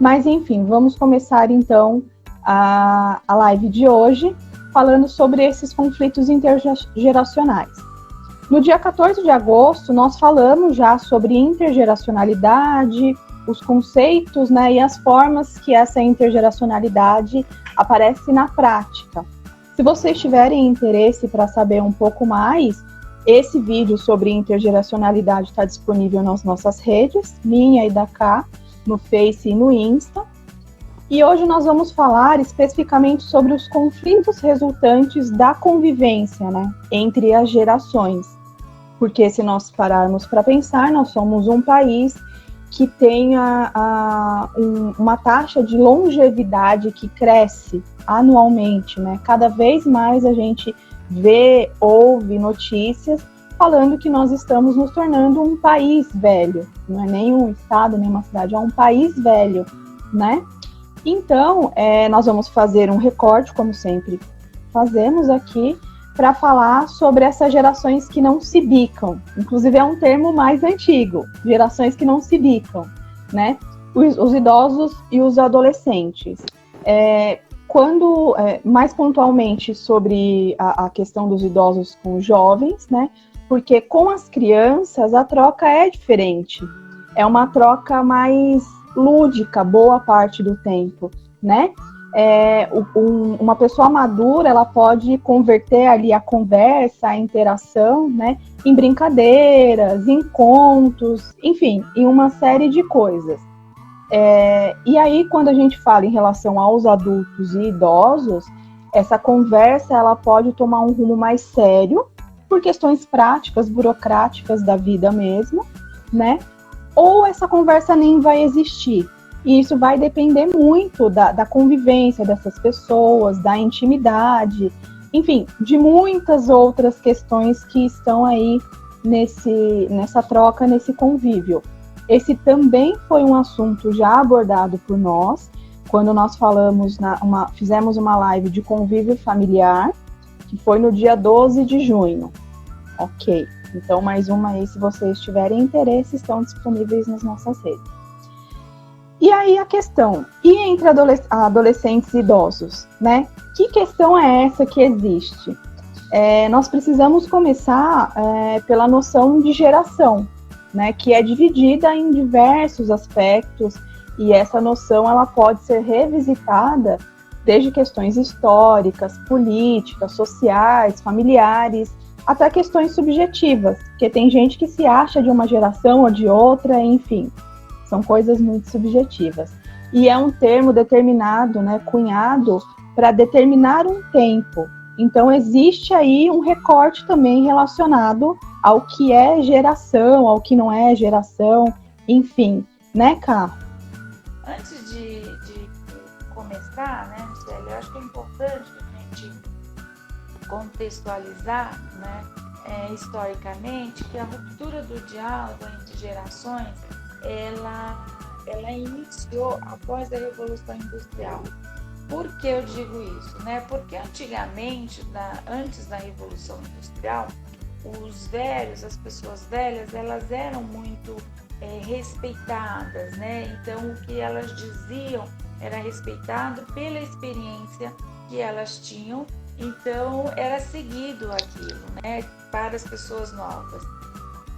Mas, enfim, vamos começar, então, a live de hoje, falando sobre esses conflitos intergeracionais. No dia 14 de agosto, nós falamos já sobre intergeracionalidade, os conceitos, né, e as formas que essa intergeracionalidade aparece na prática. Se vocês tiverem interesse para saber um pouco mais, esse vídeo sobre intergeracionalidade está disponível nas nossas redes, minha e da Cá, no Face e no Insta. E hoje nós vamos falar especificamente sobre os conflitos resultantes da convivência, né, entre as gerações. Porque se nós pararmos para pensar, nós somos um país que tem uma taxa de longevidade que cresce anualmente, né? Cada vez mais a gente vê, ouve notícias falando que nós estamos nos tornando um país velho. Não é nem um estado, nem uma cidade, é um país velho, né? Então, nós vamos fazer um recorte, como sempre fazemos aqui, para falar sobre essas gerações que não se bicam. Inclusive, é um termo mais antigo, gerações que não se bicam, né? Os idosos e os adolescentes. Mais pontualmente sobre a questão dos idosos com os jovens, né? Porque com as crianças a troca é diferente. É uma troca mais lúdica, boa parte do tempo, né? Uma pessoa madura, ela pode converter ali a conversa, a interação, né, em brincadeiras, em contos, enfim, em uma série de coisas. E aí, quando a gente fala em relação aos adultos e idosos, essa conversa, ela pode tomar um rumo mais sério, por questões práticas, burocráticas da vida mesmo, né, ou essa conversa nem vai existir. E isso vai depender muito da convivência dessas pessoas, da intimidade, enfim, de muitas outras questões que estão aí nessa troca, nesse convívio. Esse também foi um assunto já abordado por nós, quando nós fizemos uma live de convívio familiar, que foi no dia 12 de junho. Ok, então mais uma aí, se vocês tiverem interesse, estão disponíveis nas nossas redes. E aí a questão, e entre adolescentes e idosos, né? Que questão é essa que existe? Nós precisamos começar pela noção de geração, né? Que é dividida em diversos aspectos, e essa noção ela pode ser revisitada desde questões históricas, políticas, sociais, familiares, até questões subjetivas, porque tem gente que se acha de uma geração ou de outra, enfim. São coisas muito subjetivas. E é um termo determinado, né, cunhado, para determinar um tempo. Então, existe aí um recorte também relacionado ao que é geração, ao que não é geração, enfim. Né, Cá? Antes de começar, né, Michele, eu acho que é importante a gente contextualizar, né, historicamente, que a ruptura do diálogo entre gerações ela iniciou após a Revolução Industrial. Por que eu digo isso? Né? Porque antigamente, antes da Revolução Industrial, os velhos, as pessoas velhas, elas eram muito respeitadas, né? Então, o que elas diziam era respeitado pela experiência que elas tinham, então era seguido aquilo, né? Para as pessoas novas.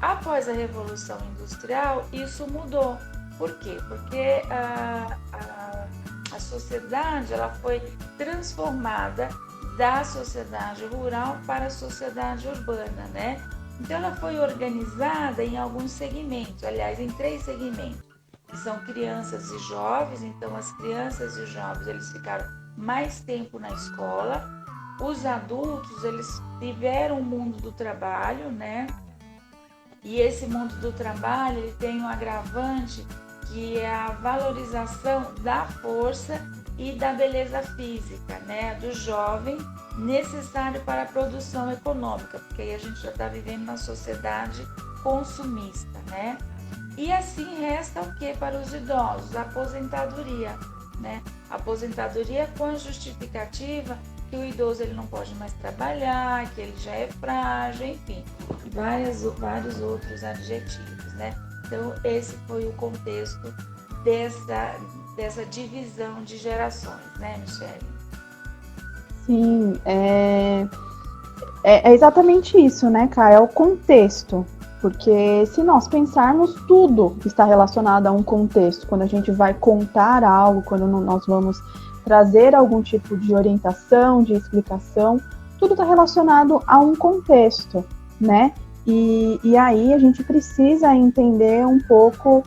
Após a Revolução Industrial, isso mudou. Por quê? Porque a sociedade ela foi transformada da sociedade rural para a sociedade urbana, né? Então, ela foi organizada em alguns segmentos, aliás, em 3 segmentos, que são crianças e jovens. Então, as crianças e os jovens, eles ficaram mais tempo na escola. Os adultos, eles tiveram o mundo do trabalho, né? E esse mundo do trabalho, ele tem um agravante que é a valorização da força e da beleza física, né, do jovem, necessário para a produção econômica, porque aí a gente já está vivendo na sociedade consumista, né? E assim resta o que para os idosos? A aposentadoria, né? A aposentadoria com a justificativa que o idoso ele não pode mais trabalhar, que ele já é frágil, enfim, vários outros adjetivos, né? Então, esse foi o contexto dessa divisão de gerações, né, Michele? Sim, é exatamente isso, né, Kai? É o contexto. Porque se nós pensarmos, tudo está relacionado a um contexto. Quando a gente vai contar algo, quando nós vamos trazer algum tipo de orientação, de explicação, tudo está relacionado a um contexto, né? E aí a gente precisa entender um pouco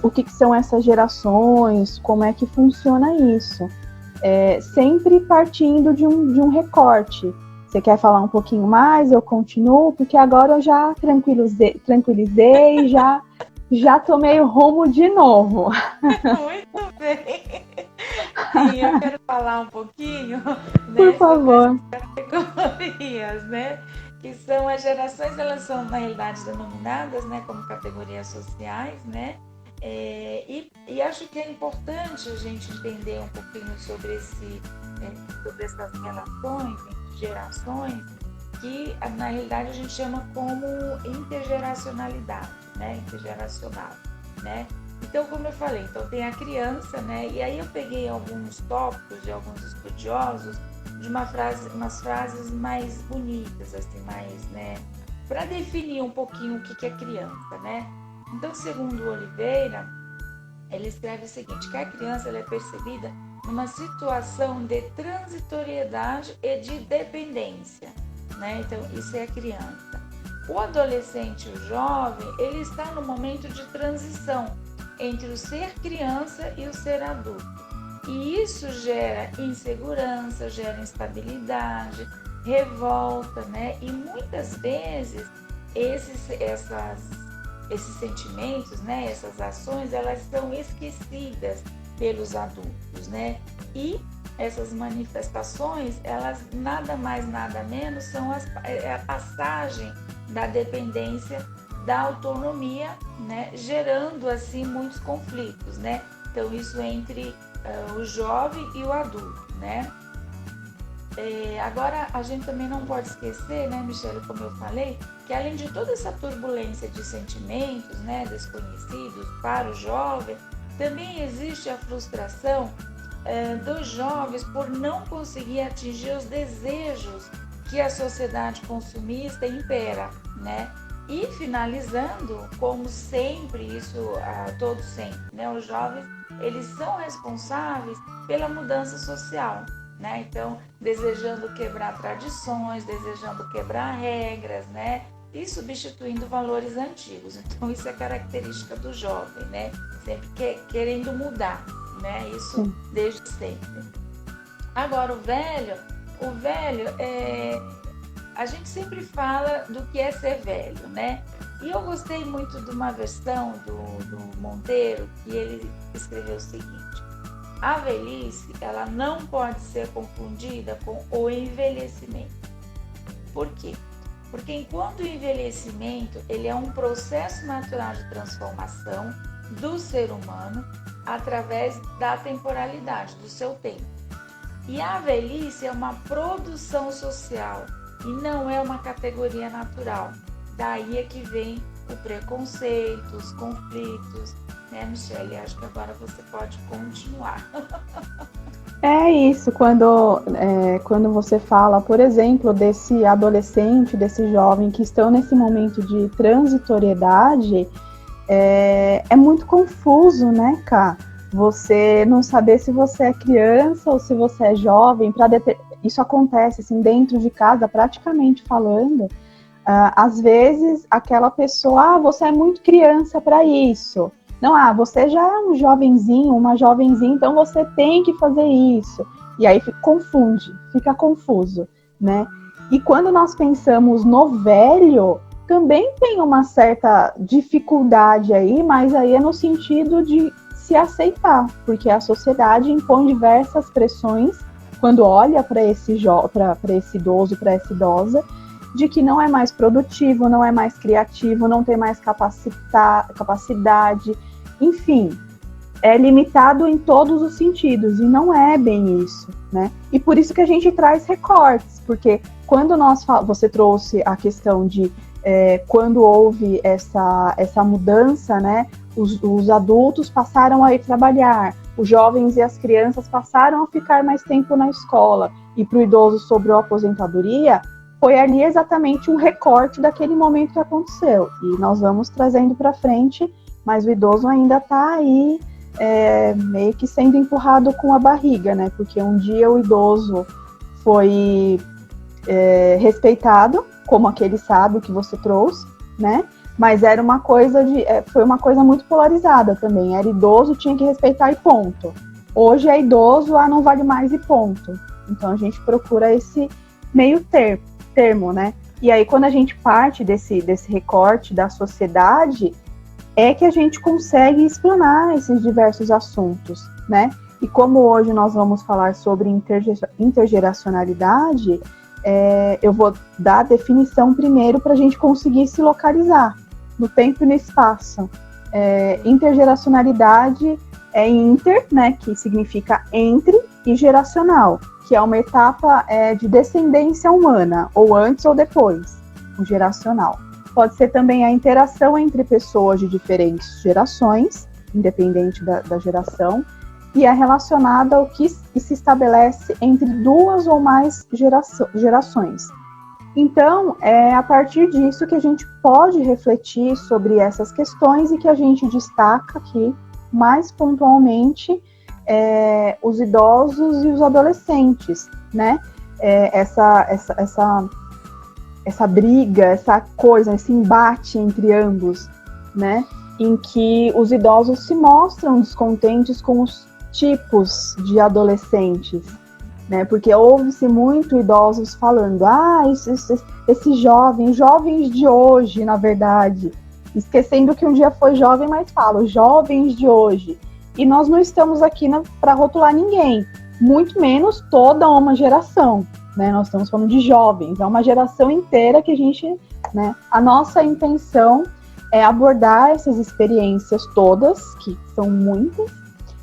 o que são essas gerações, como é que funciona isso. Sempre partindo de um recorte. Você quer falar um pouquinho mais? Eu continuo, porque agora eu já tranquilizei, já tomei o rumo de novo. Muito bem. Sim, eu quero falar um pouquinho, né, Por favor. sobre as categorias, né? Que são as gerações, elas são, na realidade, denominadas, né, como categorias sociais, né? E acho que é importante a gente entender um pouquinho sobre essas relações entre gerações, que na realidade a gente chama como intergeracionalidade, né? Intergeracional, né? Então, como eu falei, então tem a criança, né? E aí eu peguei alguns tópicos de alguns estudiosos de umas frases mais bonitas, assim, mais, né? Para definir um pouquinho o que é criança, né? Então, segundo Oliveira, ele escreve o seguinte, que a criança ela é percebida numa situação de transitoriedade e de dependência, né? Então, isso é a criança. O adolescente, o jovem, ele está no momento de transição entre o ser criança e o ser adulto. E isso gera insegurança, gera instabilidade, revolta, né? E muitas vezes esses sentimentos, né? Essas ações, elas são esquecidas pelos adultos, né? E essas manifestações, elas nada mais, nada menos são a passagem da dependência da autonomia, né, gerando assim muitos conflitos, né? Então isso entre o jovem e o adulto, né? Agora a gente também não pode esquecer, né, Michele, como eu falei, que além de toda essa turbulência de sentimentos, né, desconhecidos para o jovem, também existe a frustração dos jovens por não conseguir atingir os desejos que a sociedade consumista impera, né? E finalizando, como sempre, isso todo sempre, né? Os jovens, eles são responsáveis pela mudança social, né? Então, desejando quebrar tradições, desejando quebrar regras, né? E substituindo valores antigos. Então, isso é característica do jovem, né? Sempre querendo mudar, né? Isso desde sempre. Agora, o velho a gente sempre fala do que é ser velho, né? E eu gostei muito de uma versão do Monteiro, que ele escreveu o seguinte: a velhice, ela não pode ser confundida com o envelhecimento. Por quê? Porque enquanto o envelhecimento, ele é um processo natural de transformação do ser humano através da temporalidade, do seu tempo. E a velhice é uma produção social e não é uma categoria natural. Daí é que vem o preconceito, os conflitos, né, Michele? Acho que agora você pode continuar. É isso, quando você fala, por exemplo, desse adolescente, desse jovem que estão nesse momento de transitoriedade, é muito confuso, né, Ká? Você não saber se você é criança ou se você é jovem. Isso acontece assim, dentro de casa, praticamente falando. Às vezes, aquela pessoa, você é muito criança para isso. Não, você já é um jovenzinho, uma jovenzinha, então você tem que fazer isso. E aí fica confuso, né? E quando nós pensamos no velho, também tem uma certa dificuldade aí, mas aí é no sentido de se aceitar, porque a sociedade impõe diversas pressões quando olha para esse idoso, para essa idosa, de que não é mais produtivo, não é mais criativo, não tem mais capacidade, enfim, é limitado em todos os sentidos, e não é bem isso, né? E por isso que a gente traz recortes, porque quando você trouxe a questão de quando houve essa mudança, né, os adultos passaram a ir trabalhar, os jovens e as crianças passaram a ficar mais tempo na escola, e para o idoso sobrou a aposentadoria, foi ali exatamente um recorte daquele momento que aconteceu. E nós vamos trazendo para frente, mas o idoso ainda está aí meio que sendo empurrado com a barriga, né? Porque um dia o idoso foi respeitado, como aquele sábio que você trouxe, né? Mas era uma coisa foi uma coisa muito polarizada também. Era idoso, tinha que respeitar e ponto. Hoje é idoso, não vale mais e ponto. Então a gente procura esse meio termo, né? E aí quando a gente parte desse recorte da sociedade, é que a gente consegue explanar esses diversos assuntos, né? E como hoje nós vamos falar sobre intergeracionalidade, eu vou dar a definição primeiro para a gente conseguir se localizar no tempo e no espaço. Intergeracionalidade é inter, né, que significa entre, e geracional, que é uma etapa de descendência humana, ou antes ou depois, o geracional. Pode ser também a interação entre pessoas de diferentes gerações, independente da geração, e é relacionada ao que se estabelece entre duas ou mais gerações. Então, é a partir disso que a gente pode refletir sobre essas questões e que a gente destaca aqui, mais pontualmente, os idosos e os adolescentes, né? Essa briga, essa coisa, esse embate entre ambos, né? Em que os idosos se mostram descontentes com os tipos de adolescentes, né? Porque ouve-se muito idosos falando, esses jovens de hoje, na verdade, esquecendo que um dia foi jovem, mas fala, jovens de hoje. E nós não estamos aqui para rotular ninguém, muito menos toda uma geração, né? Nós estamos falando de jovens, é uma geração inteira que a gente, né? A nossa intenção é abordar essas experiências todas, que são muitas,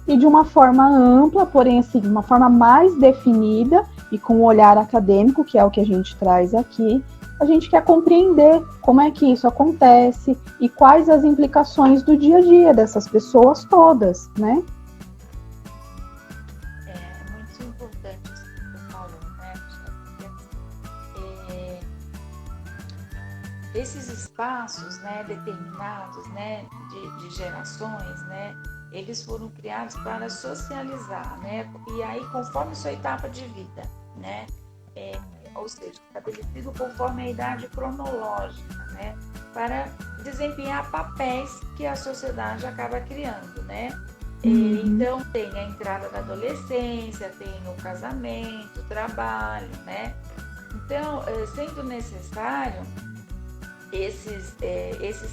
e de uma forma ampla, porém assim, de uma forma mais definida e com um olhar acadêmico, que é o que a gente traz aqui. A gente quer compreender como é que isso acontece e quais as implicações do dia a dia dessas pessoas todas, né? É muito importante isso que você falou, né? Esses espaços, né, determinados, né, de gerações, né, eles foram criados para socializar, né? E aí, conforme sua etapa de vida, né? Ou seja, estabelecido conforme a idade cronológica, né? Para desempenhar papéis que a sociedade acaba criando, né? Então, tem a entrada da adolescência, tem o casamento, o trabalho, né? Então, sendo necessário, esses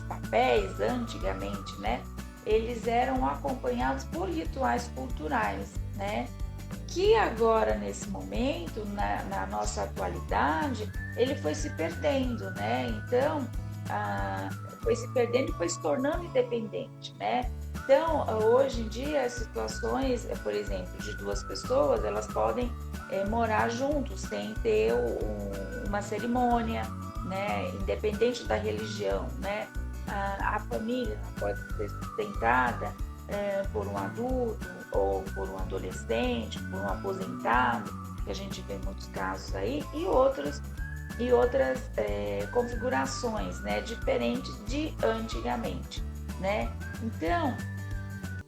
papéis, antigamente, né? Eles eram acompanhados por rituais culturais, né? Que agora, nesse momento, na nossa atualidade, ele foi se perdendo, né? Então, foi se perdendo e foi se tornando independente, né? Então, hoje em dia, as situações, por exemplo, de duas pessoas, elas podem morar juntos sem ter uma cerimônia, né? Independente da religião, né? A família pode ser sustentada por um adulto ou por um adolescente, por um aposentado, que a gente vê muitos casos aí, e outras configurações, né, diferentes de antigamente, né? Então,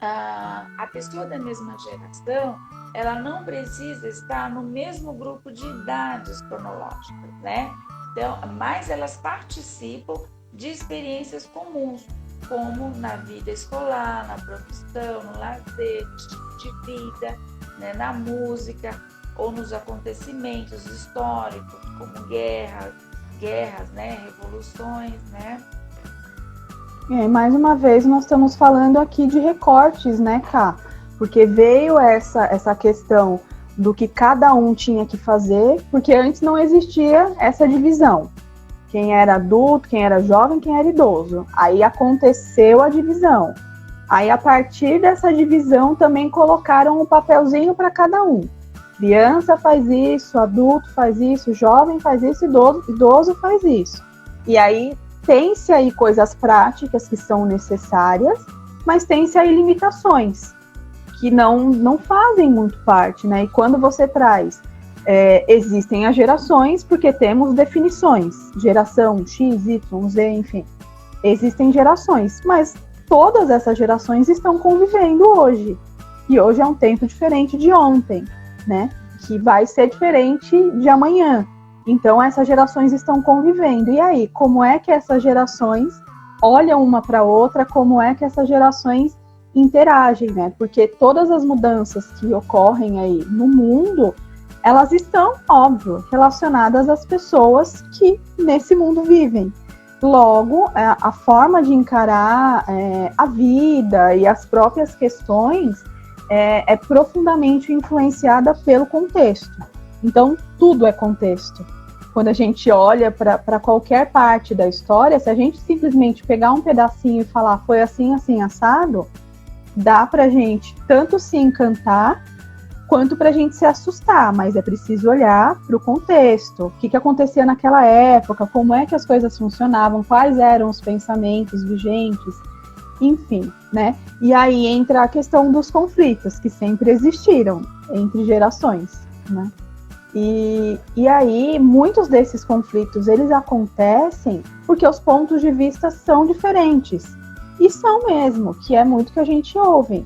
a pessoa da mesma geração, ela não precisa estar no mesmo grupo de idades cronológicas, né? Então, mas elas participam de experiências comuns, como na vida escolar, na profissão, no lazer, no estilo de vida, né, na música ou nos acontecimentos históricos, como guerras, né, revoluções, né? Mais uma vez nós estamos falando aqui de recortes, né, Ká? Porque veio essa questão do que cada um tinha que fazer, porque antes não existia essa divisão. Quem era adulto, quem era jovem, quem era idoso. Aí aconteceu a divisão. Aí, a partir dessa divisão, também colocaram um papelzinho para cada um. Criança faz isso, adulto faz isso, jovem faz isso, idoso faz isso. E aí tem-se aí coisas práticas que são necessárias, mas tem-se aí limitações que não fazem muito parte, né? E quando você traz, existem as gerações, porque temos definições, geração X, Y, Z, enfim, existem gerações, mas todas essas gerações estão convivendo hoje, e hoje é um tempo diferente de ontem, né? Que vai ser diferente de amanhã. Então, essas gerações estão convivendo. E aí, como é que essas gerações olham uma para a outra? Como é que essas gerações interagem, né? Porque todas as mudanças que ocorrem aí no mundo, elas estão, óbvio, relacionadas às pessoas que nesse mundo vivem. Logo, a forma de encarar a vida e as próprias questões é profundamente influenciada pelo contexto. Então, tudo é contexto. Quando a gente olha para qualquer parte da história, se a gente simplesmente pegar um pedacinho e falar foi assim, assim, assado, dá para a gente tanto se encantar, quanto para a gente se assustar, mas é preciso olhar para o contexto, o que acontecia naquela época, como é que as coisas funcionavam, quais eram os pensamentos vigentes, enfim, né? E aí entra a questão dos conflitos, que sempre existiram entre gerações, né? E aí, muitos desses conflitos, eles acontecem porque os pontos de vista são diferentes. E são mesmo, que é muito que a gente ouve.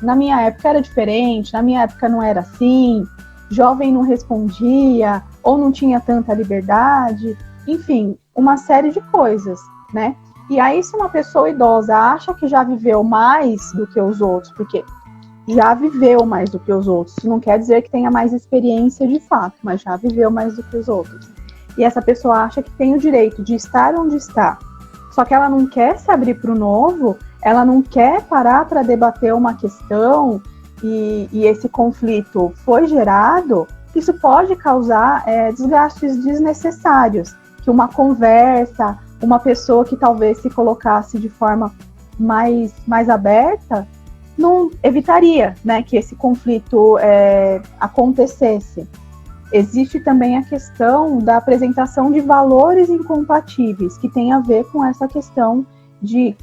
Na minha época era diferente, na minha época não era assim, jovem não respondia, ou não tinha tanta liberdade, enfim, uma série de coisas, né? E aí, se uma pessoa idosa acha que já viveu mais do que os outros, porque já viveu mais do que os outros, isso não quer dizer que tenha mais experiência de fato, mas já viveu mais do que os outros. E essa pessoa acha que tem o direito de estar onde está, só que ela não quer se abrir para o novo, ela não quer parar para debater uma questão e esse conflito foi gerado, isso pode causar desgastes desnecessários, que uma conversa, uma pessoa que talvez se colocasse de forma mais aberta, não evitaria, né, que esse conflito acontecesse. Existe também a questão da apresentação de valores incompatíveis, que tem a ver com essa questão de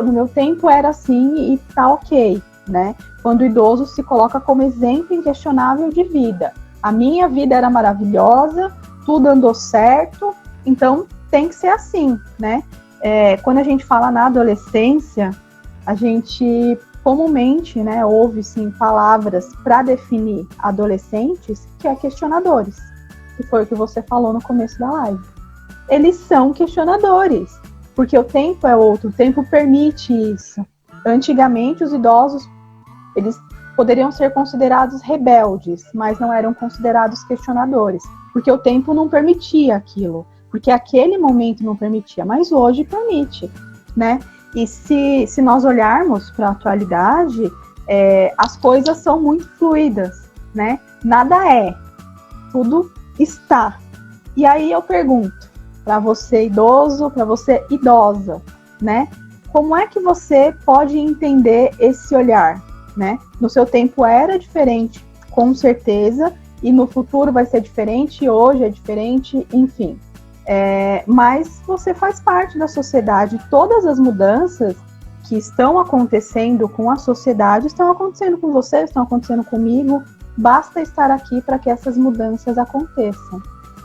no meu tempo era assim e tá ok, né? Quando o idoso se coloca como exemplo inquestionável de vida. A minha vida era maravilhosa, tudo andou certo, então tem que ser assim, né? Quando a gente fala na adolescência, a gente comumente, né, ouve sim palavras para definir adolescentes, que é questionadores, que foi o que você falou no começo da live. Eles são questionadores, porque o tempo é outro, o tempo permite isso. Antigamente, os idosos, eles poderiam ser considerados rebeldes, mas não eram considerados questionadores, porque o tempo não permitia aquilo, porque aquele momento não permitia, mas hoje permite, né? E se nós olharmos para a atualidade, as coisas são muito fluidas, né? Nada tudo está. E aí eu pergunto para você idoso, para você idosa, né? Como é que você pode entender esse olhar, né? No seu tempo era diferente, com certeza, e no futuro vai ser diferente, hoje é diferente, enfim. Mas você faz parte da sociedade. Todas as mudanças que estão acontecendo com a sociedade estão acontecendo com você, estão acontecendo comigo. Basta estar aqui para que essas mudanças aconteçam,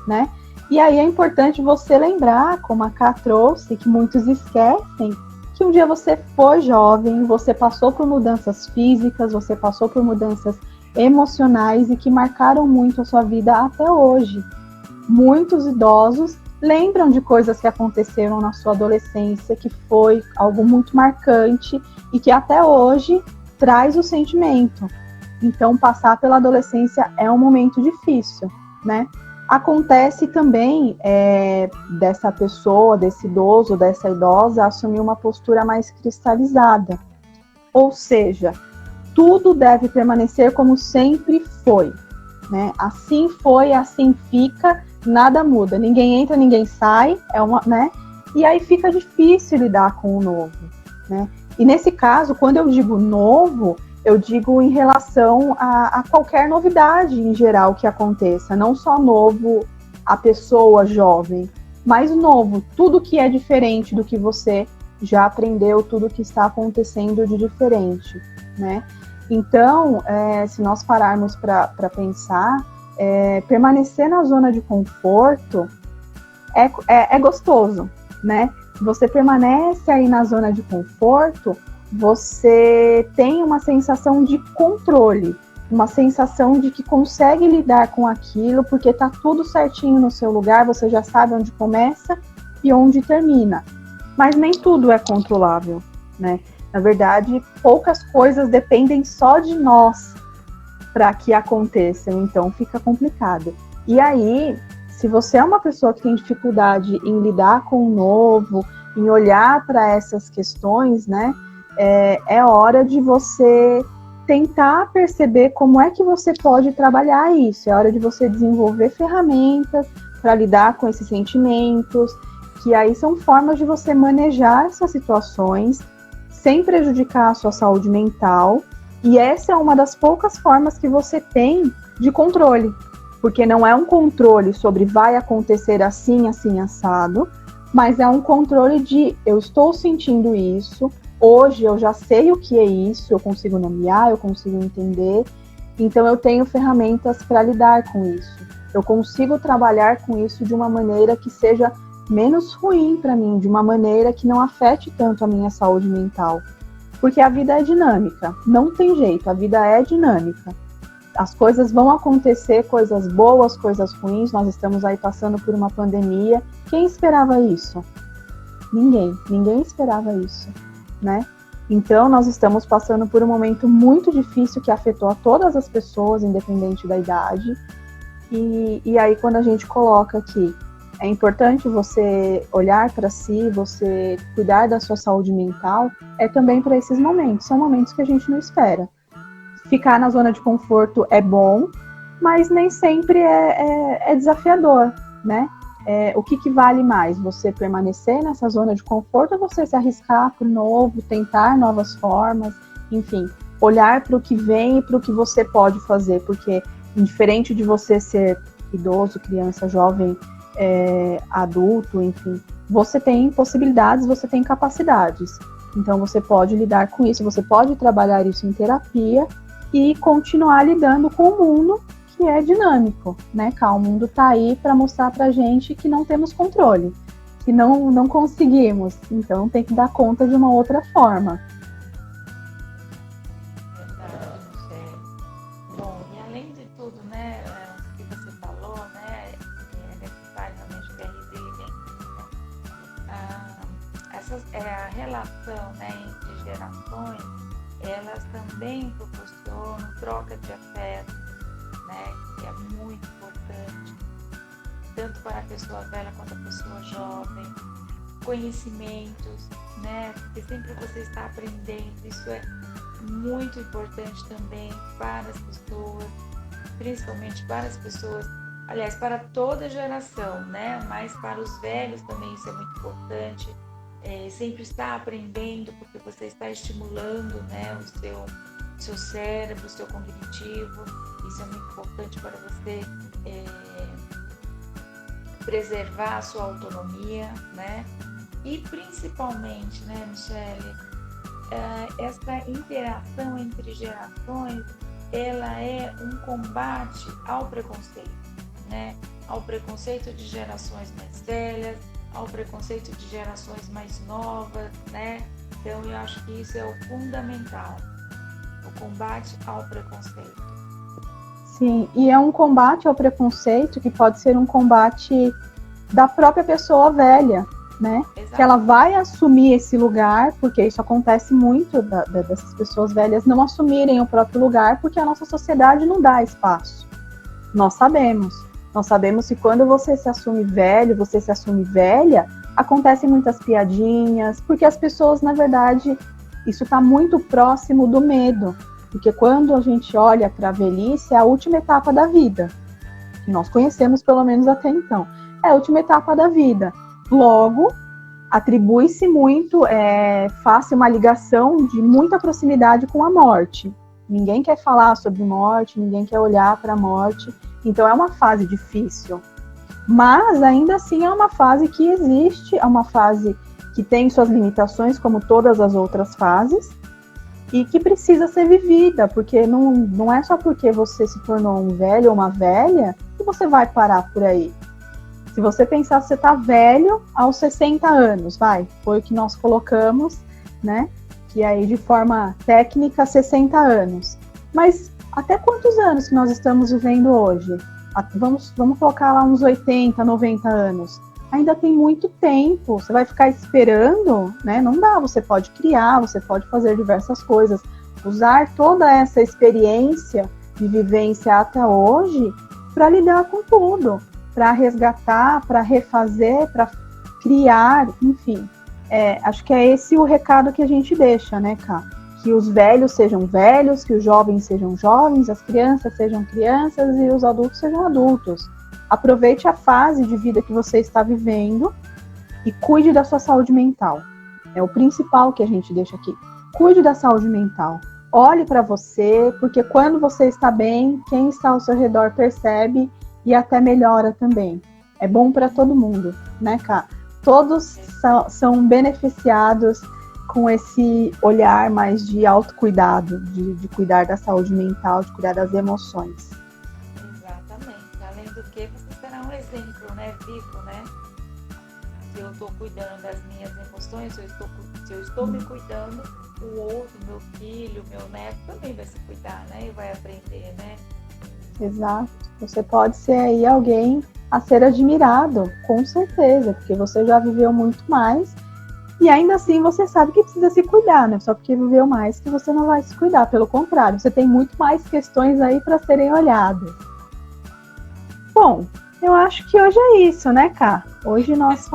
né? E aí é importante você lembrar, como a Ká trouxe, que muitos esquecem, que um dia você foi jovem, você passou por mudanças físicas, você passou por mudanças emocionais e que marcaram muito a sua vida até hoje. Muitos idosos lembram de coisas que aconteceram na sua adolescência, que foi algo muito marcante e que até hoje traz o sentimento. Então, passar pela adolescência é um momento difícil, né? Acontece também dessa pessoa, desse idoso, dessa idosa, assumir uma postura mais cristalizada. Ou seja, tudo deve permanecer como sempre foi, né? Assim foi, assim fica, nada muda. Ninguém entra, ninguém sai, né? E aí fica difícil lidar com o novo, né? E nesse caso, quando eu digo novo, Eu digo em relação a qualquer novidade em geral que aconteça, não só novo a pessoa jovem, mas novo, tudo que é diferente do que você já aprendeu, tudo que está acontecendo de diferente, né? Então, se nós pararmos para pensar, permanecer na zona de conforto é gostoso, né? Você permanece aí na zona de conforto, você tem uma sensação de controle, uma sensação de que consegue lidar com aquilo, porque está tudo certinho no seu lugar, você já sabe onde começa e onde termina. Mas nem tudo é controlável, né? Na verdade, poucas coisas dependem só de nós para que aconteçam, então fica complicado. E aí, se você é uma pessoa que tem dificuldade em lidar com o novo, em olhar para essas questões, né? É hora de você tentar perceber como é que você pode trabalhar isso. É hora de você desenvolver ferramentas para lidar com esses sentimentos, que aí são formas de você manejar essas situações sem prejudicar a sua saúde mental. E essa é uma das poucas formas que você tem de controle, porque não é um controle sobre vai acontecer assim, assim, assado, mas é um controle de eu estou sentindo isso, hoje eu já sei o que é isso, eu consigo nomear, eu consigo entender, então eu tenho ferramentas para lidar com isso. Eu consigo trabalhar com isso de uma maneira que seja menos ruim para mim, de uma maneira que não afete tanto a minha saúde mental. Porque a vida é dinâmica, não tem jeito, a vida é dinâmica. As coisas vão acontecer, coisas boas, coisas ruins, nós estamos aí passando por uma pandemia. Quem esperava isso? Ninguém esperava isso, né? Então, nós estamos passando por um momento muito difícil que afetou a todas as pessoas, independente da idade. E aí, quando a gente coloca que é importante você olhar para si, você cuidar da sua saúde mental, é também para esses momentos. São momentos que a gente não espera. Ficar na zona de conforto é bom, mas nem sempre é desafiador, né? O que vale mais? Você permanecer nessa zona de conforto ou você se arriscar para o novo, tentar novas formas, enfim, olhar para o que vem e para o que você pode fazer, porque diferente de você ser idoso, criança, jovem, adulto, enfim, você tem possibilidades, você tem capacidades. Então você pode lidar com isso, você pode trabalhar isso em terapia e continuar lidando com o mundo que é dinâmico, né? O mundo está aí para mostrar para a gente que não temos controle, que não conseguimos, então tem que dar conta de uma outra forma. Verdade, Michele. Bom, e além de tudo, né, o que você falou, né, é necessário realmente ter resiliência. A relação, né, entre gerações, elas também proporcionam troca de afeto, né, que é muito importante, tanto para a pessoa velha quanto a pessoa jovem, conhecimentos, né, porque sempre você está aprendendo, isso é muito importante também para as pessoas, principalmente para as pessoas, aliás, para toda geração, né, mas para os velhos também isso é muito importante. Sempre está aprendendo, porque você está estimulando, né, o seu cérebro, o seu cognitivo. Isso é muito importante para você preservar a sua autonomia, né? E principalmente, né, Michele, essa interação entre gerações, ela é um combate ao preconceito, né? Ao preconceito de gerações mais velhas, ao preconceito de gerações mais novas, né? Então, eu acho que isso é o fundamental, o combate ao preconceito. Sim, e é um combate ao preconceito que pode ser um combate da própria pessoa velha, né? Exato. Que ela vai assumir esse lugar, porque isso acontece muito dessas pessoas velhas não assumirem o próprio lugar, porque a nossa sociedade não dá espaço. Nós sabemos que quando você se assume velho, você se assume velha, acontecem muitas piadinhas, porque as pessoas, na verdade, isso está muito próximo do medo, porque quando a gente olha para a velhice, é a última etapa da vida, que nós conhecemos pelo menos até então, é a última etapa da vida. Logo, atribui-se muito, faz-se uma ligação de muita proximidade com a morte. Ninguém quer falar sobre morte, ninguém quer olhar para a morte. Então é uma fase difícil. Mas ainda assim é uma fase que existe, é uma fase que tem suas limitações, como todas as outras fases, e que precisa ser vivida, porque não é só porque você se tornou um velho ou uma velha que você vai parar por aí. Se você pensar, você está velho aos 60 anos, foi o que nós colocamos, né? Que aí de forma técnica, 60 anos. Mas até quantos anos que nós estamos vivendo hoje? Vamos colocar lá uns 80, 90 anos. Ainda tem muito tempo, você vai ficar esperando, né? Não dá, você pode criar, você pode fazer diversas coisas. Usar toda essa experiência de vivência até hoje para lidar com tudo, para resgatar, para refazer, para criar, enfim. Acho que é esse o recado que a gente deixa, né, Ká? Que os velhos sejam velhos, que os jovens sejam jovens, as crianças sejam crianças e os adultos sejam adultos. Aproveite a fase de vida que você está vivendo e cuide da sua saúde mental. É o principal que a gente deixa aqui. Cuide da saúde mental. Olhe para você, porque quando você está bem, quem está ao seu redor percebe e até melhora também. É bom para todo mundo, né, Ká? Todos são beneficiados com esse olhar mais de autocuidado, de cuidar da saúde mental, de cuidar das emoções. Exatamente. Além do que, você será um exemplo, né, vivo, né? Se eu estou cuidando das minhas emoções, se eu estou me cuidando, o outro, meu filho, meu neto também vai se cuidar, né? E vai aprender, né? Exato. Você pode ser aí alguém a ser admirado, com certeza, porque você já viveu muito mais e ainda assim você sabe que precisa se cuidar, né? Só porque viveu mais que você não vai se cuidar, pelo contrário, você tem muito mais questões aí para serem olhadas. Bom, eu acho que hoje é isso, né, Ká? Hoje nós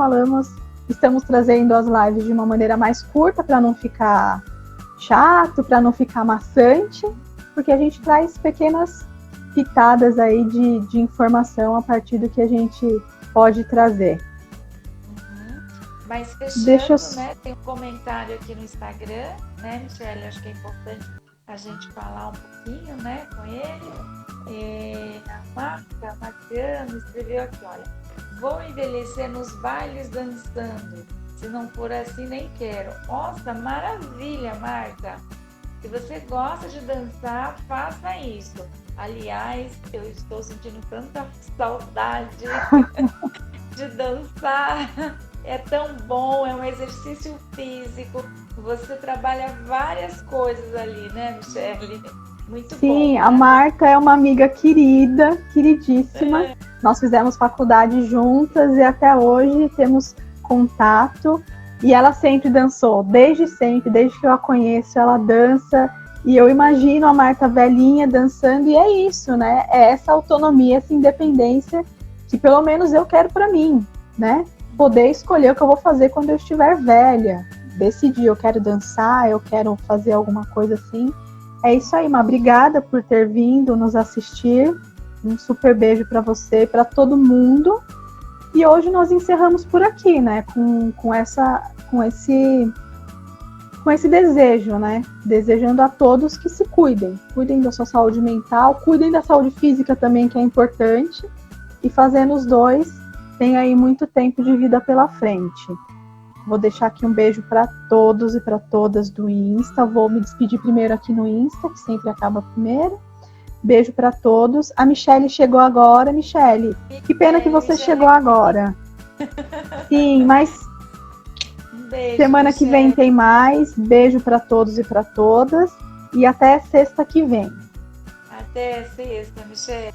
estamos trazendo as lives de uma maneira mais curta para não ficar chato, para não ficar maçante, porque a gente traz pequenas pitadas aí de informação a partir do que a gente pode trazer. Mas fechando, né, tem um comentário aqui no Instagram, né, Michele? Acho que é importante a gente falar um pouquinho, né, com ele. A Marta Maciano escreveu aqui, olha, vou envelhecer nos bailes dançando, se não for assim nem quero. Nossa, maravilha, Marta! Se você gosta de dançar, faça isso. Aliás, eu estou sentindo tanta saudade de dançar. É tão bom, é um exercício físico. Você trabalha várias coisas ali, né, Michele? Muito bom. Sim, a Marta é uma amiga querida, queridíssima. Nós fizemos faculdade juntas e até hoje temos contato. E ela sempre dançou, desde sempre, desde que eu a conheço, ela dança. E eu imagino a Marta velhinha dançando, e é isso, né? É essa autonomia, essa independência que pelo menos eu quero para mim, né? Poder escolher o que eu vou fazer quando eu estiver velha. Decidir, eu quero dançar, eu quero fazer alguma coisa assim. É isso aí, Má. Obrigada por ter vindo nos assistir. Um super beijo para você e para todo mundo. E hoje nós encerramos por aqui, né? Com esse desejo, né? Desejando a todos que se cuidem. Cuidem da sua saúde mental, cuidem da saúde física também, que é importante. E fazendo os dois, tem aí muito tempo de vida pela frente. Vou deixar aqui um beijo para todos e para todas do Insta. Vou me despedir primeiro aqui no Insta, que sempre acaba primeiro. Beijo para todos. A Michele chegou agora. Michele, que pena que você chegou agora. Sim, mas beijo, semana Michele. que vem tem mais. Beijo para todos e para todas. E até sexta que vem. Até sexta, Michele.